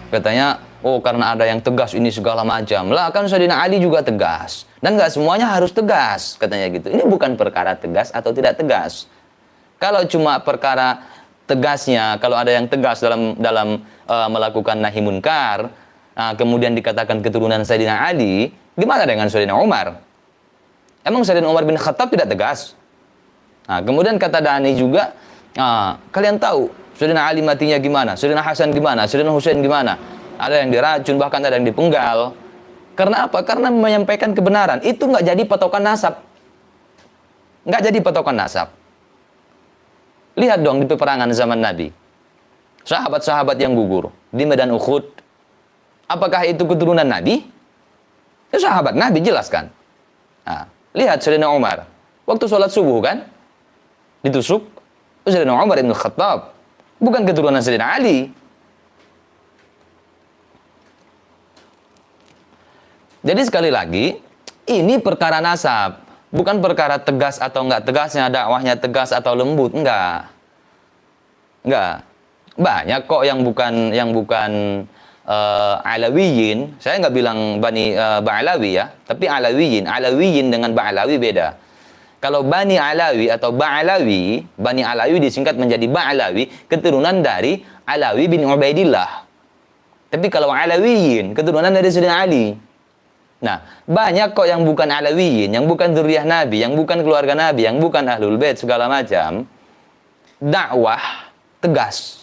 Katanya, oh karena ada yang tegas ini segala macam. Lah kan Sayyidina Ali juga tegas. Dan nggak semuanya harus tegas, katanya gitu. Ini bukan perkara tegas atau tidak tegas. Kalau cuma perkara tegasnya, kalau ada yang tegas dalam melakukan nahi munkar, kemudian dikatakan keturunan Sayyidina Ali, gimana dengan Sayyidina Umar? Emang Sayyidina Umar bin Khattab tidak tegas? Nah, kemudian kata Dhani juga, kalian tahu Sayyidina Ali matinya gimana? Sayyidina Hasan gimana? Sayyidina Husain gimana? Ada yang diracun, bahkan ada yang dipenggal. Karena apa? Karena menyampaikan kebenaran. Itu nggak jadi patokan nasab. Nggak jadi patokan nasab. Lihat dong di peperangan zaman Nabi. Sahabat-sahabat yang gugur di medan Uhud. Apakah itu keturunan Nabi? Ya, sahabat Nabi, jelaskan. Nah, lihat Sayyidina Umar. Waktu sholat subuh kan? Ditusuk. Sayyidina Umar bin Khattab. Bukan keturunan Sayyidina Ali. Jadi sekali lagi, ini perkara nasab, bukan perkara tegas atau enggak tegasnya, dakwahnya tegas atau lembut, enggak. Enggak. Banyak kok yang bukan Alawiyin. Saya nggak bilang Bani Ba'alawi ya, tapi Alawiyin. Alawiyin dengan Ba'alawi beda. Kalau Bani Alawi atau Ba'alawi, Bani Alawi disingkat menjadi Ba'alawi, keturunan dari Alawi bin Ubaidillah. Tapi kalau Alawiyin, keturunan dari Sayyidina Ali. Nah, banyak kok yang bukan Alawiyin, yang bukan zuriyah Nabi, yang bukan keluarga Nabi, yang bukan Ahlul Bait segala macam. Dakwah tegas.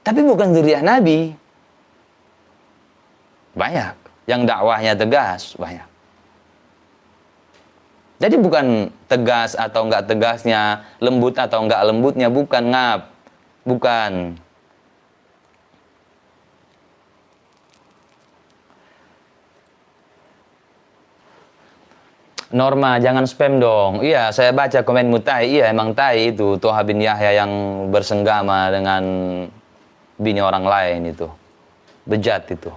Tapi bukan zuriyah Nabi. Banyak yang dakwahnya tegas, banyak. Jadi bukan tegas atau enggak tegasnya, lembut atau enggak lembutnya, bukan, ngap. Bukan. Norma, jangan spam dong. Iya, saya baca komenmu tai. Iya, emang tai itu. Toha bin Yahya yang bersenggama dengan bini orang lain itu. Bejat itu.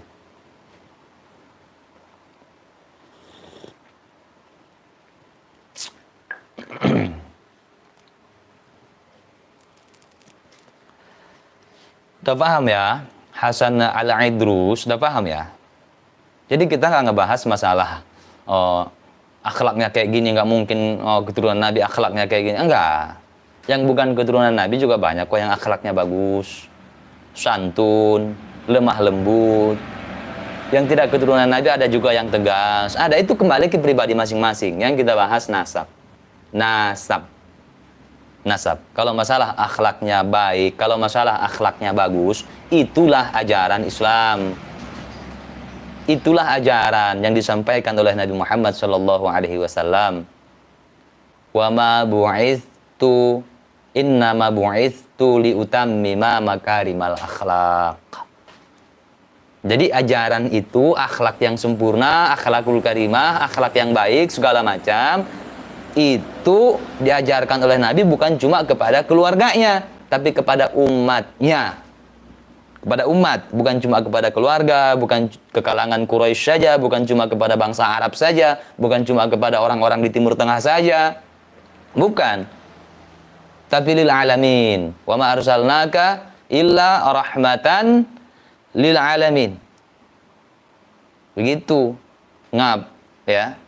Udah paham ya? Hasan al-Idrus, udah paham ya? Jadi kita nggak ngebahas masalah akhlaknya kayak gini, nggak mungkin keturunan Nabi akhlaknya kayak gini. Enggak. Yang bukan keturunan Nabi juga banyak kok yang akhlaknya bagus, santun, lemah lembut. Yang tidak keturunan Nabi ada juga yang tegas. Ada, itu kembali ke pribadi masing-masing. Yang kita bahas nasab. Nasab. Kalau masalah akhlaknya baik, kalau masalah akhlaknya bagus, itulah ajaran Islam. Itulah ajaran yang disampaikan oleh Nabi Muhammad sallallahu alaihi wasallam. Wa ma bu'itsu innama bu'itsu liutammima makarimal akhlaq. Jadi ajaran itu akhlak yang sempurna, akhlakul karimah, akhlak yang baik segala macam itu diajarkan oleh Nabi bukan cuma kepada keluarganya, tapi kepada umatnya. Kepada umat, bukan cuma kepada keluarga, bukan ke kalangan Quraisy saja, bukan cuma kepada bangsa Arab saja, bukan cuma kepada orang-orang di Timur Tengah saja. Bukan. Tapi lil alamin. Wa ma arsalnaka illa rahmatan lil alamin. Begitu. Ngap, ya.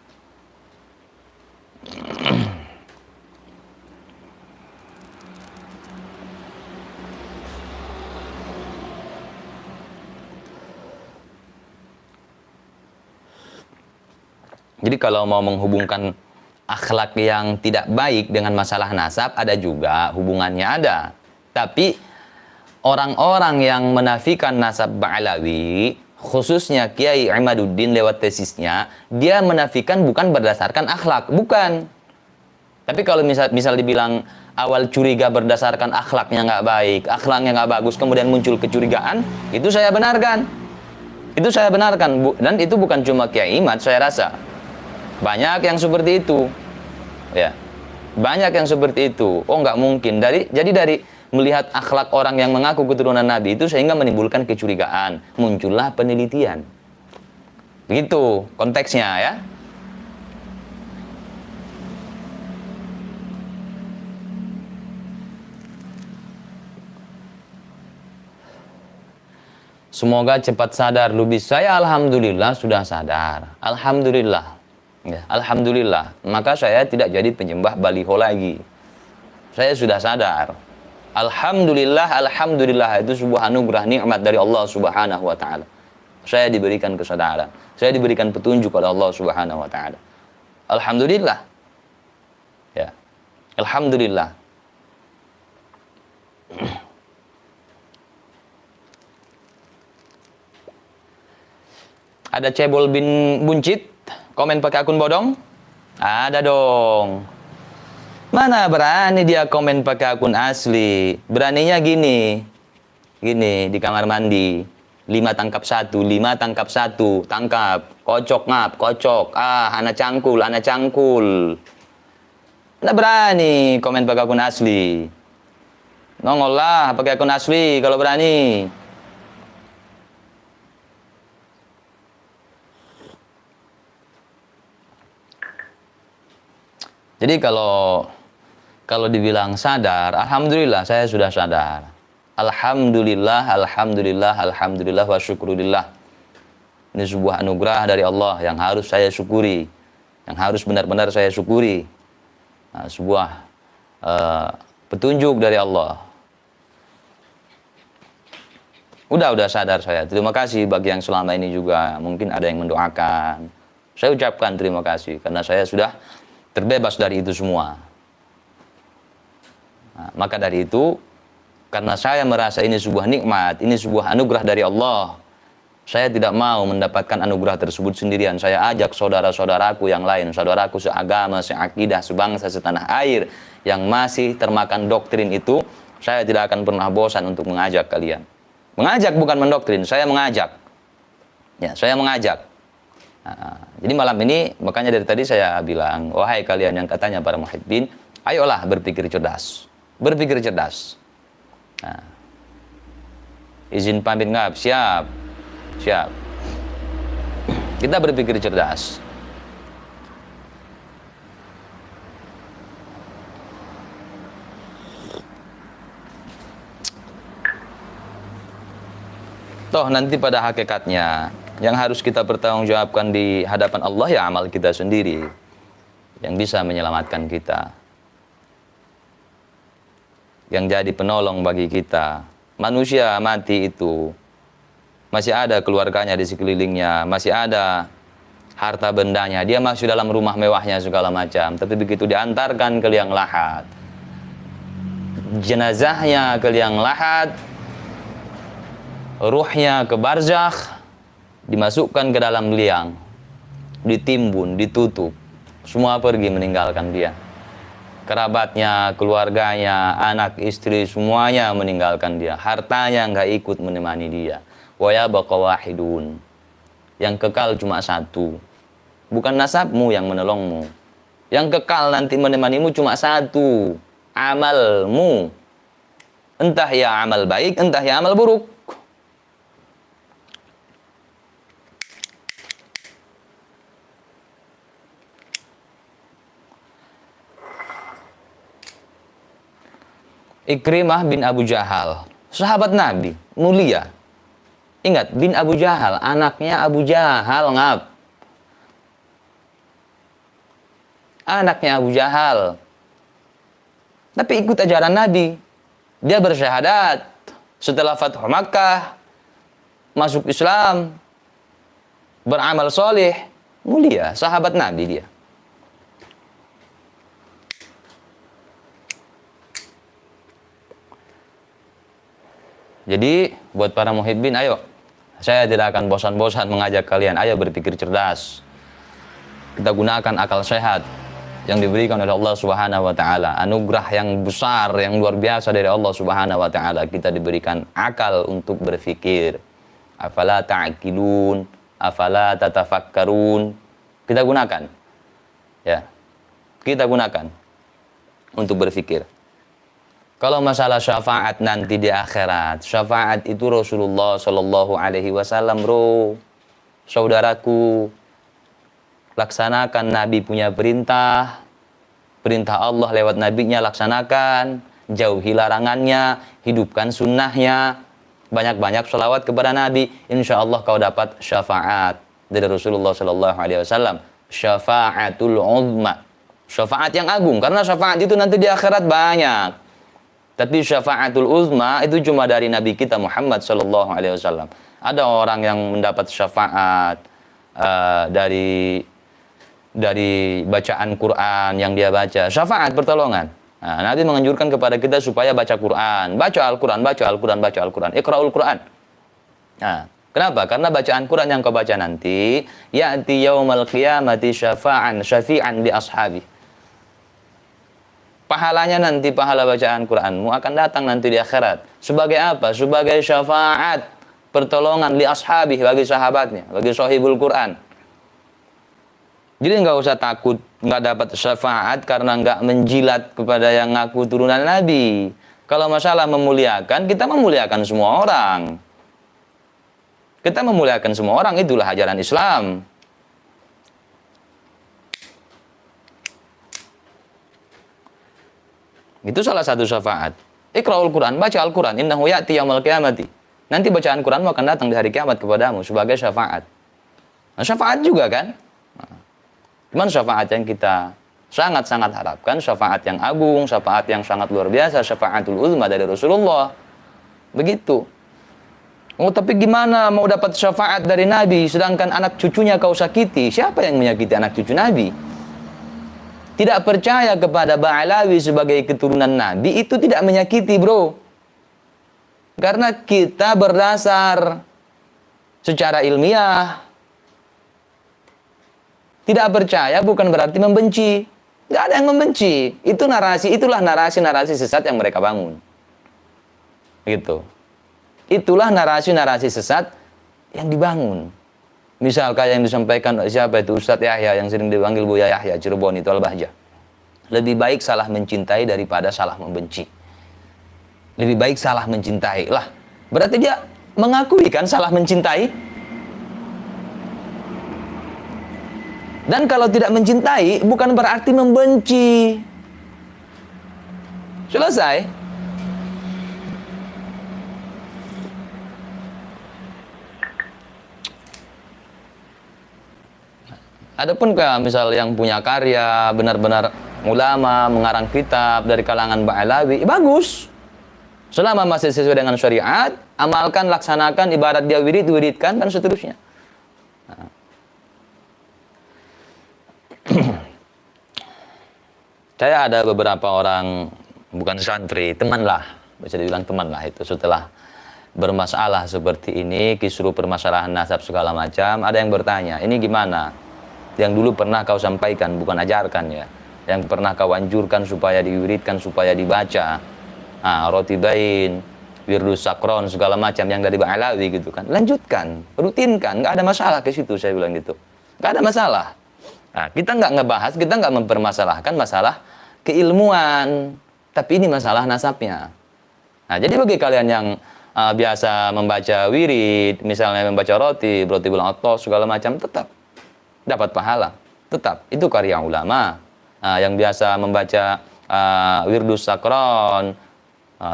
Jadi kalau mau menghubungkan akhlak yang tidak baik dengan masalah nasab, ada juga hubungannya ada. Tapi orang-orang yang menafikan nasab Ba'alawi, khususnya Kiai Imaduddin lewat tesisnya, dia menafikan bukan berdasarkan akhlak, bukan. Tapi kalau misal dibilang awal curiga berdasarkan akhlaknya nggak baik, akhlaknya nggak bagus, kemudian muncul kecurigaan, itu saya benarkan. Itu saya benarkan, dan itu bukan cuma Kiai Imad, saya rasa. Banyak yang seperti itu, ya, banyak yang seperti itu. Oh, nggak mungkin. Jadi dari melihat akhlak orang yang mengaku keturunan Nabi itu sehingga menimbulkan kecurigaan, muncullah penelitian. Begitu konteksnya, ya. Semoga cepat sadar, Lubis. Saya alhamdulillah sudah sadar. Alhamdulillah. Ya, alhamdulillah. Maka saya tidak jadi penyembah baliho lagi. Saya sudah sadar. Alhamdulillah, alhamdulillah itu sebuah anugerah nikmat dari Allah Subhanahu wa taala. Saya diberikan kesadaran. Saya diberikan petunjuk oleh Allah Subhanahu wa taala. Alhamdulillah. Ya. Alhamdulillah. Ada Cebol bin Buncit komen pakai akun bodong? Ada dong. Mana berani dia komen pakai akun asli? Beraninya gini. Gini di kamar mandi. 5 tangkap 1, 5 tangkap 1, tangkap. Kocok ngap, kocok. Ah, anak cangkul, anak cangkul. Nggak berani komen pakai akun asli. Nongol lah pakai akun asli kalau berani. Jadi kalau dibilang sadar, alhamdulillah saya sudah sadar. Alhamdulillah, alhamdulillah, alhamdulillah wa syukurillah. Ini sebuah anugerah dari Allah yang harus saya syukuri, yang harus benar-benar saya syukuri. Nah, sebuah petunjuk dari Allah. Udah sadar saya. Terima kasih bagi yang selama ini juga mungkin ada yang mendoakan. Saya ucapkan terima kasih karena saya sudah terbebas dari itu semua. Nah, maka dari itu, karena saya merasa ini sebuah nikmat, ini sebuah anugerah dari Allah, saya tidak mau mendapatkan anugerah tersebut sendirian. Saya ajak saudara-saudaraku yang lain, saudaraku seagama, seakidah, sebangsa, setanah air yang masih termakan doktrin itu, saya tidak akan pernah bosan untuk mengajak kalian. Mengajak bukan mendoktrin, saya mengajak. Ya, saya mengajak. Nah, jadi malam ini, makanya dari tadi saya bilang, wahai kalian yang katanya para muhibbin, ayolah berpikir cerdas. Berpikir cerdas. Nah, izin pamit ngap, siap. Siap. Kita berpikir cerdas. Toh nanti pada hakikatnya yang harus kita pertanggungjawabkan di hadapan Allah ya amal kita sendiri yang bisa menyelamatkan kita, yang jadi penolong bagi kita. Manusia mati itu masih ada keluarganya di sekelilingnya, masih ada harta bendanya, dia masih dalam rumah mewahnya segala macam, tapi begitu diantarkan ke liang lahat, jenazahnya ke liang lahat, ruhnya ke barzakh, dimasukkan ke dalam liang, ditimbun, ditutup, semua pergi meninggalkan dia. Kerabatnya, keluarganya, anak istri, semuanya meninggalkan dia. Hartanya nggak ikut menemani dia. Wa yabqa wahidun. Yang kekal cuma satu. Bukan nasabmu yang menolongmu. Yang kekal nanti menemanimu cuma satu. Amalmu. Entah ya amal baik, entah ya amal buruk. Ikrimah bin Abu Jahal, sahabat Nabi, mulia. Ingat, bin Abu Jahal, anaknya Abu Jahal, ngap. Anaknya Abu Jahal. Tapi ikut ajaran Nabi. Dia bersyahadat. Setelah Fathu Makkah, masuk Islam, beramal soleh, mulia, sahabat Nabi dia. Jadi, buat para muhibbin, ayo. Saya tidak akan bosan-bosan mengajak kalian. Ayo berpikir cerdas. Kita gunakan akal sehat yang diberikan oleh Allah Subhanahu wa taala. Anugerah yang besar, yang luar biasa dari Allah Subhanahu wa taala. Kita diberikan akal untuk berpikir. Afala ta'qilun, afala tatafakkarun. Kita gunakan. Ya. Kita gunakan untuk berpikir. Kalau masalah syafaat nanti di akhirat, syafaat itu Rasulullah Shallallahu Alaihi Wasallam, bro, saudaraku, laksanakan Nabi punya perintah, perintah Allah lewat nabinya laksanakan, jauhi larangannya, hidupkan sunnahnya, banyak-banyak sholawat kepada Nabi, insya Allah kau dapat syafaat dari Rasulullah Shallallahu Alaihi Wasallam, syafaatul uzma, syafaat yang agung, karena syafaat itu nanti di akhirat banyak. Tapi syafaatul uzma itu cuma dari Nabi kita Muhammad Sallallahu Alaihi Wasallam. Ada orang yang mendapat syafaat dari bacaan Quran yang dia baca. Syafaat pertolongan. Nah, Nabi menganjurkan kepada kita supaya baca Quran, baca Al-Quran, baca Al-Quran, baca Al-Quran. Iqra'ul Quran. Nah, kenapa? Karena bacaan Quran yang kau baca nanti, ya'ti yaumal qiyamati syafi'an li ashabi. Pahalanya nanti, pahala bacaan Quranmu akan datang nanti di akhirat. Sebagai apa? Sebagai syafaat, pertolongan li ashabi, bagi sahabatnya, bagi sahibul Quran. Jadi nggak usah takut nggak dapat syafaat karena nggak menjilat kepada yang ngaku turunan Nabi. Kalau masalah memuliakan, kita memuliakan semua orang. Kita memuliakan semua orang, itulah ajaran Islam. Itu salah satu syafaat. Iqra'ul Quran, baca Al-Quran, innahu ya'ti yaumil qiyamati. Nanti bacaan Quran akan datang di hari kiamat kepadamu sebagai syafaat. Nah, syafaat juga kan? Nah, cuman syafaat yang kita sangat-sangat harapkan, syafaat yang agung, syafaat yang sangat luar biasa, syafaatul uzma dari Rasulullah. Begitu. Oh, tapi gimana mau dapat syafaat dari Nabi sedangkan anak cucunya kau sakiti? Siapa yang menyakiti anak cucu Nabi? Tidak percaya kepada Ba'alawi sebagai keturunan Nabi itu tidak menyakiti, bro. Karena kita berdasar secara ilmiah. Tidak percaya bukan berarti membenci. Tidak ada yang membenci. Itu narasi, itulah narasi-narasi sesat yang mereka bangun. Gitu. Itulah narasi-narasi sesat yang dibangun. Misal kayak yang disampaikan siapa itu Ustadz Yahya yang sering dipanggil Buya Yahya Cirebon itu Al-Bahjah. Lebih baik salah mencintai daripada salah membenci. Lebih baik salah mencintai. Lah, berarti dia mengakui kan salah mencintai? Dan kalau tidak mencintai bukan berarti membenci. Selesai. Adapun misal yang punya karya, benar-benar ulama, mengarang kitab dari kalangan Ba'alawi, bagus. Selama masih sesuai dengan syariat, amalkan, laksanakan, ibarat dia wiridkan, dan seterusnya. Nah. Saya ada beberapa orang, bukan santri, teman lah, bisa dibilang teman lah itu, setelah bermasalah seperti ini, kisruh permasalahan nasab segala macam, ada yang bertanya, ini gimana? Yang dulu pernah kau sampaikan, bukan ajarkan ya, yang pernah kau anjurkan supaya diwiridkan, supaya dibaca, rotibain, wirdus sakron, segala macam yang dari Ba'alawi gitu kan, lanjutkan, rutinkan, nggak ada masalah ke situ, saya bilang gitu, nggak ada masalah. Nah, kita nggak ngebahas, kita nggak mempermasalahkan masalah keilmuan, tapi ini masalah nasabnya. Nah, jadi bagi kalian yang biasa membaca wirid, misalnya membaca roti bulan atos, segala macam, tetap dapat pahala, tetap itu karya ulama. Yang biasa membaca wirdus sakron,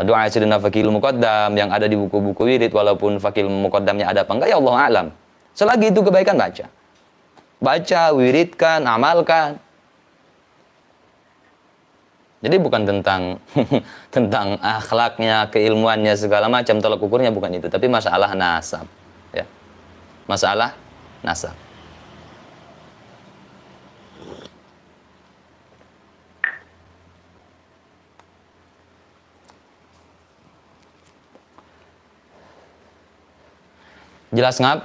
doa sidina fakil muqaddam yang ada di buku-buku wirid, walaupun fakil muqaddamnya ada apa enggak ya Allah alam, selagi itu kebaikan baca, wiridkan, amalkan. Jadi bukan tentang tentang akhlaknya, keilmuannya, segala macam, tolak ukurnya bukan itu, tapi masalah nasab ya, masalah nasab. Jelas ngap?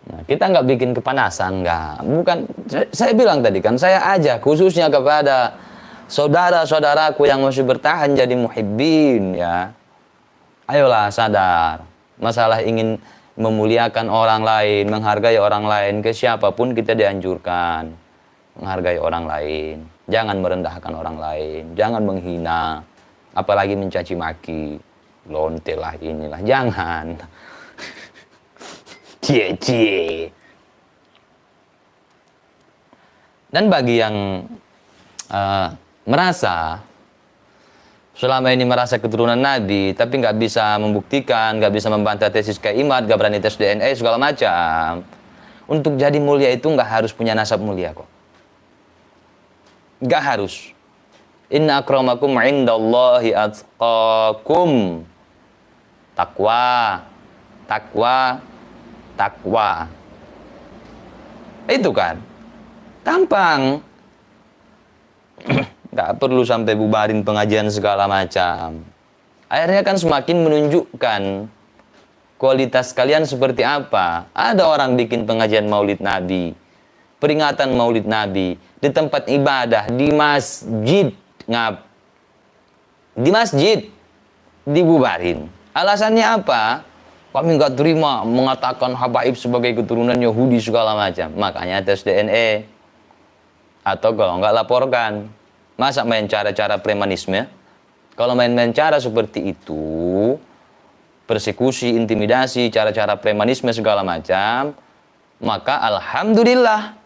Nah, kita nggak bikin kepanasan, nggak. Bukan, saya bilang tadi kan, saya ajak khususnya kepada saudara-saudaraku yang masih bertahan jadi muhibbin ya. Ayolah sadar, masalah ingin memuliakan orang lain, menghargai orang lain, ke siapapun kita dianjurkan menghargai orang lain. Jangan merendahkan orang lain, jangan menghina, apalagi mencaci maki, lonte lah inilah, jangan. Cie-cie. Dan bagi yang merasa selama ini merasa keturunan Nabi, tapi nggak bisa membuktikan, nggak bisa membantah tesis Kaimat, nggak berani tes DNA segala macam, untuk jadi mulia itu nggak harus punya nasab mulia kok. Nggak harus. Inna akramakum indallahi atqakum. Takwa, takwa, takwa. Itu kan gampang. Nggak perlu sampai bubarin pengajian segala macam. Akhirnya kan semakin menunjukkan kualitas kalian seperti apa. Ada orang bikin pengajian Maulid Nabi, peringatan Maulid Nabi di tempat ibadah, di masjid, di masjid dibubarin. Alasannya apa? Kami nggak terima mengatakan habaib sebagai keturunan Yahudi segala macam. Makanya tes DNA. Atau kalau nggak laporkan. Masa main cara-cara premanisme? Kalau main-main cara seperti itu, persekusi, intimidasi, cara-cara premanisme segala macam, maka alhamdulillah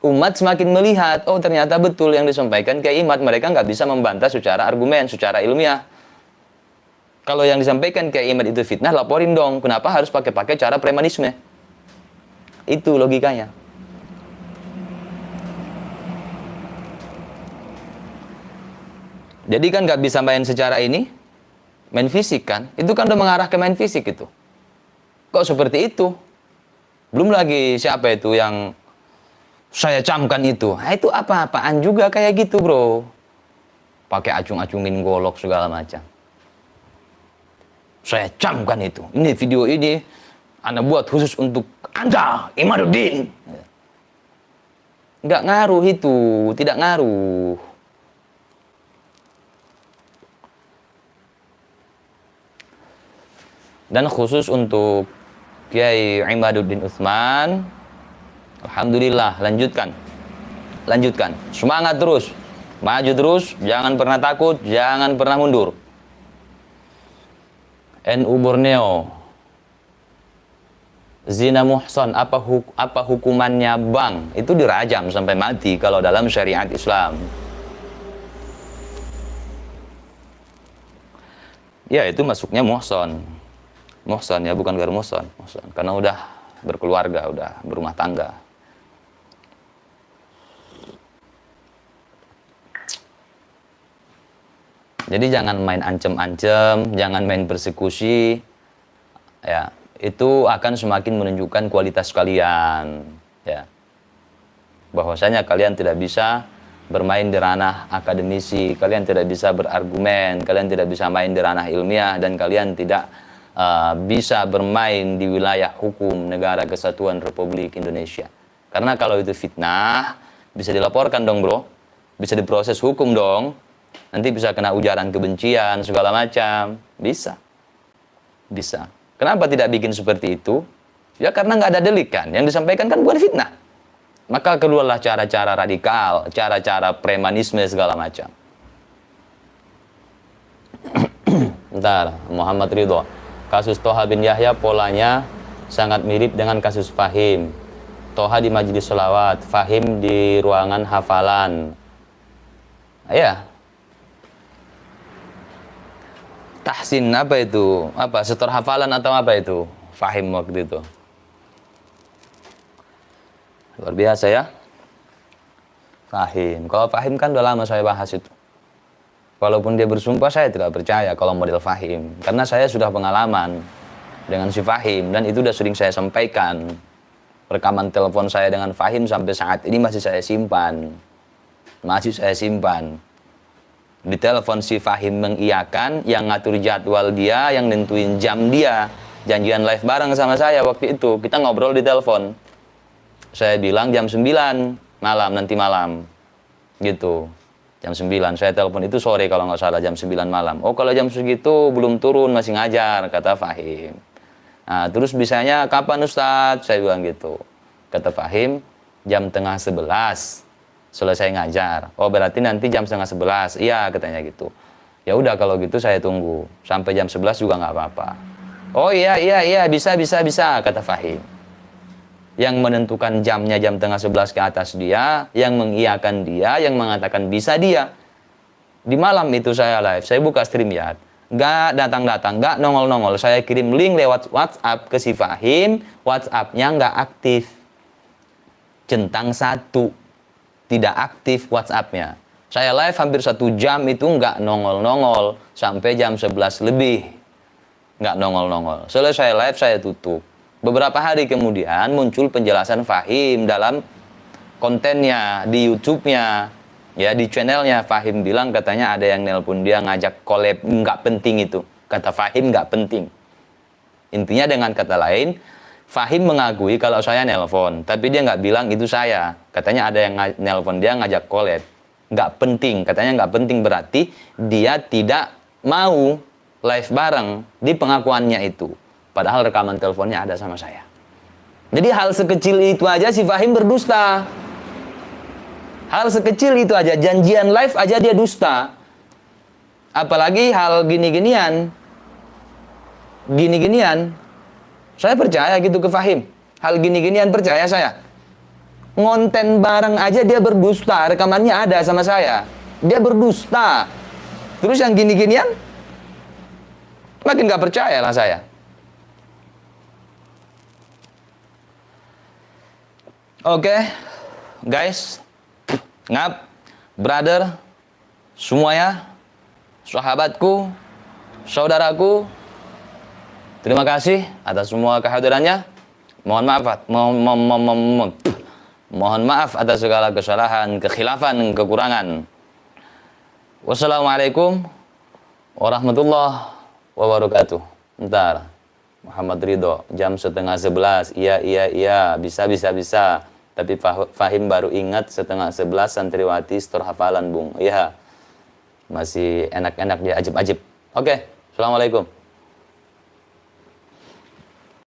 umat semakin melihat, oh ternyata betul yang disampaikan Kiai Imad, mereka nggak bisa membantah secara argumen, secara ilmiah. Kalau yang disampaikan Kiai Imad itu fitnah, laporin dong. Kenapa harus pakai cara premanisme? Itu logikanya. Jadi kan nggak bisa main secara ini, main fisik kan? Itu kan udah mengarah ke main fisik itu. Kok seperti itu? Belum lagi siapa itu yang saya camkan itu. Nah, itu apa-apaan juga kayak gitu, bro. Pakai acung-acungin golok segala macam. Saya camkan itu. Ini video ini Anda buat khusus untuk Anda, Imaduddin. Nggak ngaruh itu, tidak ngaruh. Dan khusus untuk Kiai Imaduddin Utsman, alhamdulillah, lanjutkan, semangat terus, maju terus, jangan pernah takut, jangan pernah mundur. NU Borneo, zina muhsan, apa hukumannya bang? Itu dirajam sampai mati kalau dalam syariat Islam. Ya itu masuknya muhsan ya, bukan garu muhsan, karena udah berkeluarga, udah berumah tangga. Jadi jangan main ancem-ancem, jangan main persekusi, ya itu akan semakin menunjukkan kualitas kalian, ya bahwasanya kalian tidak bisa bermain di ranah akademisi, kalian tidak bisa berargumen, kalian tidak bisa main di ranah ilmiah, dan kalian tidak bisa bermain di wilayah hukum Negara Kesatuan Republik Indonesia. Karena kalau itu fitnah, bisa dilaporkan dong bro, bisa diproses hukum dong. Nanti bisa kena ujaran kebencian, segala macam. Bisa. Kenapa tidak bikin seperti itu? Ya karena nggak ada delik kan. Yang disampaikan kan bukan fitnah. Maka keluarlah cara-cara radikal, cara-cara premanisme segala macam. Bentar, Muhammad Ridho. Kasus Toha bin Yahya polanya sangat mirip dengan kasus Fahim. Toha di majelis sholawat, Fahim di ruangan hafalan. Ya. Tahsin apa itu? Apa? Setor hafalan atau apa itu? Fahim waktu itu. Luar biasa ya. Fahim. Kalau Fahim kan udah lama saya bahas itu. Walaupun dia bersumpah, saya tidak percaya kalau model Fahim. Karena saya sudah pengalaman dengan si Fahim. Dan itu udah sering saya sampaikan. Rekaman telepon saya dengan Fahim sampai saat ini masih saya simpan. Di telepon si Fahim mengiyakan, yang ngatur jadwal dia, yang nentuin jam dia. Janjian live bareng sama saya waktu itu. Kita ngobrol di telepon. Saya bilang jam 9 malam, nanti malam. Gitu. Jam 9. Saya telepon itu sore kalau nggak salah, jam 9 malam. Oh kalau jam segitu belum turun, masih ngajar, kata Fahim. Nah terus bisanya kapan Ustadz? Saya bilang gitu. Kata Fahim, jam tengah 11. Selesai ngajar. Oh berarti nanti jam setengah 11. Iya katanya gitu. Ya udah kalau gitu saya tunggu sampai jam 11 juga nggak apa-apa. Oh iya bisa kata Fahim. Yang menentukan jamnya jam tengah 11 ke atas dia, yang mengiyakan dia, yang mengatakan bisa dia. Di malam itu saya live, saya buka StreamYard, nggak datang, nggak nongol. Saya kirim link lewat WhatsApp ke si Fahim, WhatsApp-nya nggak aktif. Centang 1. Tidak aktif WhatsApp-nya. Saya live hampir 1 jam itu nggak nongol sampai jam 11 lebih. Nggak nongol. Selesai live saya tutup. Beberapa hari kemudian muncul penjelasan Fahim dalam kontennya di YouTube-nya. Ya di channelnya Fahim bilang katanya ada yang nelpon dia ngajak collab, nggak penting itu. Kata Fahim nggak penting. Intinya dengan kata lain, Fahim mengakui kalau saya nelpon, tapi dia nggak bilang itu saya. Katanya ada yang nelpon dia ngajak collab. Nggak penting, katanya nggak penting berarti dia tidak mau live bareng di pengakuannya itu. Padahal rekaman teleponnya ada sama saya. Jadi hal sekecil itu aja si Fahim berdusta. Hal sekecil itu aja, janjian live aja dia dusta. Apalagi hal gini-ginian. Saya percaya gitu ke Fahim. Hal gini-ginian percaya saya. Ngonten bareng aja dia berdusta, rekamannya ada sama saya. Dia berdusta. Terus yang gini-ginian, makin gak percaya lah saya. Oke, guys, ngap, brother, semuanya, sahabatku, saudaraku, terima kasih atas semua kehadirannya. Mohon maaf atas segala kesalahan, kekhilafan, kekurangan. Wassalamualaikum warahmatullahi wabarakatuh. Bentar, Muhammad Ridho, jam 10:30. Iya, bisa. Tapi Fahim baru ingat 10:30 santriwati setor hafalan, Bung. Iya, masih enak-enak dia, ajib-ajib. Oke, assalamualaikum.